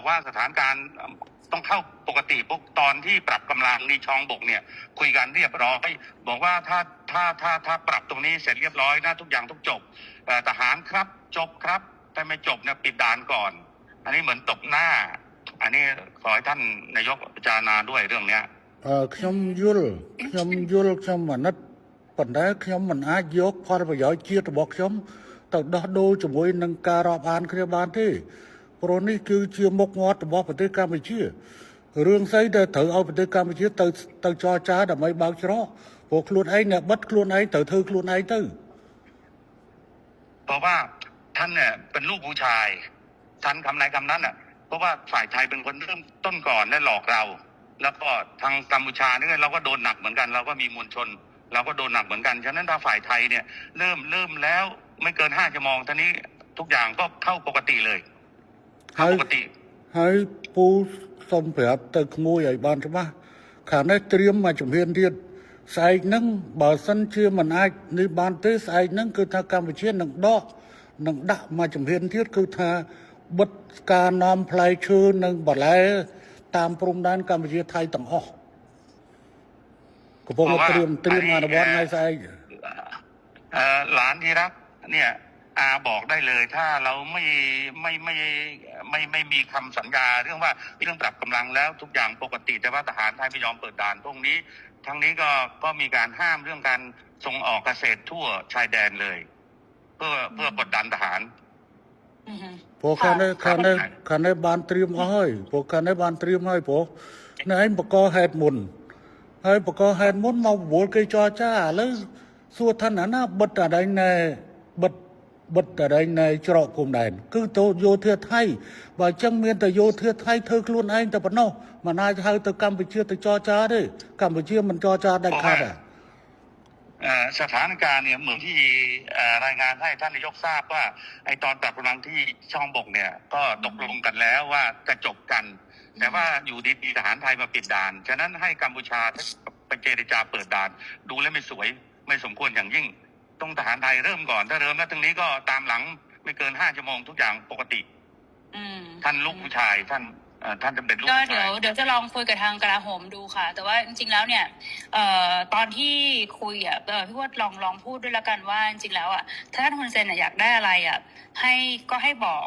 ว่าสถานการณ์ต้องเข้าปกติปุ๊บตอนที่ปรับกำลังนีชองบกเนี่ยคุยกันเรียบร้อยบอกว่าถ้าปรับตรงนี้เสร็จเรียบร้อยนะทุกอย่างทุกจบทหารครับจบครับถ้าไม่จบเนี่ยปิดด่านก่อน อันนี้เหมือนตบหน้าอันนี้ขอให้ท่านนายกพิจารณาด้วยเรื่องเนี้ยខ្ញុំយល់ខ្ញុំអាណិតប៉ុន្តែខ្ញុំមិនអាចយកផលប្រយោជន៍ជាតិរបស់ខ្ញុំទៅដោះដូរជាមួយនឹងការរាប់អានគ្នាបានទេព្រោះនេះគឺជាមុខមាត់របស់ប្រទេសកម្ពុជារឿងស្អីដែលត្រូវឲ្យប្រទេសកម្ពុជាទៅចរចាដើម្បីបើកច្រកព្រោះខ្លួនឯងអ្នកបិទខ្លួនឯងត្រូវធ្វើខ្លួនឯងទៅเพราะว่าท่านเนี่ยเป็นลูกผู้ชายท่านคำไหนคำนั้นอ่ะเพราะว่าฝ่ายไทยเป็นคนเริ่มต้นก่อนและหลอกเรา แล้วก็ทางกัมพูชาเนี่ยเราก็โดนหนักเหมือนกันเราก็มีมวลชนเราก็โดนหนักเหมือนกันฉะนั้นถ้าฝ่ายไทยเนี่ยเริ่มแล้วไม่เกิน5 ชั่วโมงท่านี้ทุกอย่างก็เข้าปกติเลยเข้าปกติហើយពូសូមប្រាប់ទៅក្មួយឲ្យបានច្បាស់ខាងនេះត្រៀមមកជំហានទៀតស្អែកហ្នឹងបើសិនជាមិនអាចនេះបានទេស្អែកហ្នឹងគឺថាកម្ពុជានឹងដាក់មកជំហានទៀតគឺថាបិទការនាំផ្លែឈើនិងបន្លែតាមព្រំដែនកម្ពុជាថៃទាំងអស់កំពុងត្រៀមអនុវត្តថ្ងៃស្អែកหลานที่รักเนี่ยอาบอกได้เลยถ้าเราไม่มีคำสัญญาเรื่องปรับกำลังแล้วทุกอย่างปกติแต่ว่าทหารไทยไม่ยอมเปิดด่านพวกนี้ทั้งนี้ก็มีการห้ามเรื่องการส่งออกเกษตรทั่วชายแดนเลยเพื่อกดดันทหารព្រោះខាងនេះបានត្រៀមអស់ហើយព្រោះខាងនេះបានត្រៀមហើយព្រោះនៅឯងបកហេតុមុនហើយបកហេតុមុនមកវល់គេចរចាឥឡូវសួរថាណាបិទតែដៃណែបិទតែដៃណែច្រកព្រំដែនគឺទៅយោធាថៃបើអញ្ចឹងមានតែយោធាថៃធ្វើខ្លួនឯងតែប៉ុណ្ណោះមិនអាចហៅទៅកម្ពុជាទៅចរចាទេកម្ពុជាមិនចរចាដាច់ខាតទេสถานการณ์เนี่ยเหมือนที่รายงานให้ท่านนายกทราบว่าไอ้ตอนปรับกำลังที่ช่องบกเนี่ยก็ตกลงกันแล้วว่าจะจบกันแต่ว่าอยู่ดีๆทหารไทยมาปิดด่านฉะนั้นให้กัมพูชาไปเจรจาเปิดด่านดูแล้วไม่สวยไม่สมควรอย่างยิ่งต้องทหารไทยเริ่มก่อนถ้าเริ่มแล้วตรงนี้ก็ตามหลังไม่เกิน5 ชั่วโมงทุกอย่างปกติท่านลูกผู้ชายท่านจะเป็นลูกก็เดี๋ยวจะลองคุยกับทางกลาโหมดูค่ะแต่ว่าจริงๆแล้วเนี่ยตอนที่คุยพี่ว่าลองพูดด้วยละกันว่าจริงๆแล้วถ้าท่านฮุนเซนอยากได้อะไรให้บอก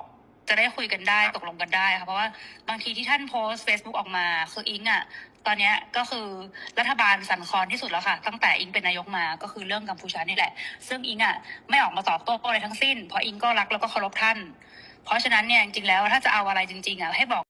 จะได้คุยกันได้ตกลงกันได้ค่ะเพราะว่าบางทีที่ท่านโพสต์ Facebook ออกมาคืออิงตอนนี้ก็คือรัฐบาลสั่นคลอนที่สุดแล้วค่ะตั้งแต่อิงเป็นนายกมาก็คือเรื่องกัมพูชานี่แหละซึ่งอิงไม่ออกมาตอบโต้อะไรทั้งสิ้นเพราะอิงก็รักแล้วก็เคารพท่านเพราะฉะนั้นเนี่ยจริงๆแล้วถ้าจะเอาอะไรจริงๆให้บอก